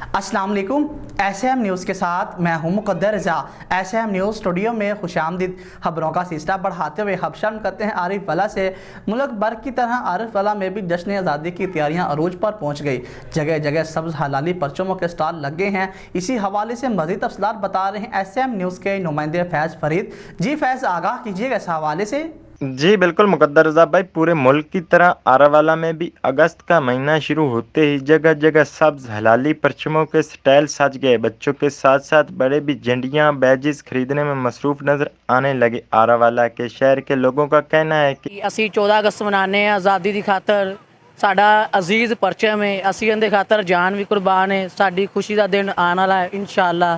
अस्सलाम वालेकुम। SM news के साथ मैं हूं मुक़द्दर रज़ा। SM न्यूज़ स्टूडियो में खुशामदीद। खबरों का सिलसिला बढ़ाते हुए खबशान करते हैं आरिफ वाला से। मुल्क भर की तरह आरिफ वाला में भी जश्न आज़ादी की तैयारियां अरूज पर पहुंच गई। जगह जगह सब्ज़ हलाली परचमों के स्टॉल लगे हैं। इसी हवाले से मज़ीद तफसीलात बता रहे हैं SM न्यूज़ के नुमाइंदे फैज़ फरीद। जी फैज़, आगाह कीजिएगा इस हवाले से। जी बिल्कुल मुकद्दर रज़ा भाई, पूरे मुल्क की तरह आरावाला में भी अगस्त का महीना शुरू होते ही जगह जगह सब्ज हलाली परचमों के स्टाइल सज गए। बच्चों के साथ साथ बड़े भी झंडियां बैजिस खरीदने में मसरूफ नजर आने लगे। आरावाला के शहर के लोगों का कहना है कि ਅਸੀਂ 14 ਅਗਸਤ ਮਨਾਉਂਦੇ ਹਾਂ ਆਜ਼ਾਦੀ ਦੀ ਖਾਤਰ। ਸਾਡਾ ਅਜ਼ੀਜ਼ ਪਰਚਮ ਹੈ, ਅਸੀਂ ਇਹਦੇ ਖਾਤਰ ਜਾਨ ਵੀ ਕੁਰਬਾਨ ਹੈ। ਸਾਡੀ ਖੁਸ਼ੀ ਦਾ ਦਿਨ ਆਉਣ ਵਾਲਾ ਹੈ ਇਨਸ਼ਾਅੱਲਾ।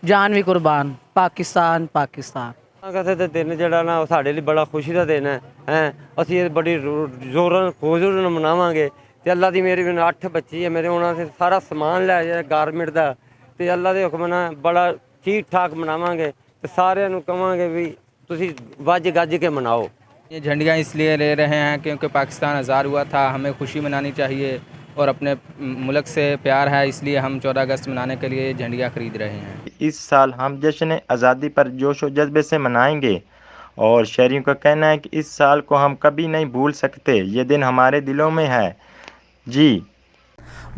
ਜਾਨ ਵੀ ਕੁਰਬਾਨ। ਪਾਕਿਸਤਾਨ ਪਾਕਿਸਤਾਨ। ਅਗਸਤ ਦਾ ਦਿਨ ਜਿਹੜਾ ਨਾ ਉਹ ਸਾਡੇ ਲਈ ਬੜਾ ਖੁਸ਼ੀ ਦਾ ਦਿਨ ਹੈ। ਅਸੀਂ ਇਹ ਬੜੀ ਜ਼ੋਰਾਂ ਖੁਸ਼ੀ ਨਾਲ ਮਨਾਵਾਂਗੇ ਤੇ ਅੱਲਾ ਦੀ ਮੇਰੀ 8 ਬੱਚੀ ਹੈ ਮੇਰੇ, ਉਹਨਾਂ ਦੇ ਸਾਰਾ ਸਮਾਨ ਲੈ ਜਾਏ ਗਾਰਮੈਂਟ ਦਾ ਤੇ ਅੱਲਾ ਦੇ ਹੁਕਮ ਨਾਲ ਬੜਾ ਠੀਕ ਠਾਕ ਮਨਾਵਾਂਗੇ ਤੇ ਸਾਰਿਆਂ ਨੂੰ ਕਹਾਂਗੇ ਵੀ ਤੁਸੀਂ ਵੱਜ ਗੱਜ ਕੇ ਮਨਾਓ। ये झंडियाँ इसलिए ले रहे हैं क्योंकि पाकिस्तान आज़ाद हुआ था, हमें खुशी मनानी चाहिए और अपने मुल्क से प्यार है, इसलिए हम 14 अगस्त मनाने के लिए झंडियाँ खरीद रहे हैं। इस साल हम जश्न आज़ादी पर जोश और जज्बे से मनाएंगे और शहरियों का कहना है कि इस साल को हम कभी नहीं भूल सकते। ये दिन हमारे दिलों में है। जी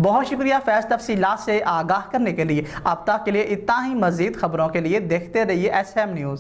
बहुत शुक्रिया फैज़ तफसीलात से आगाह करने के लिए। अब तक के लिए इतना ही। मज़ीद खबरों के लिए देखते रहिए SM न्यूज़।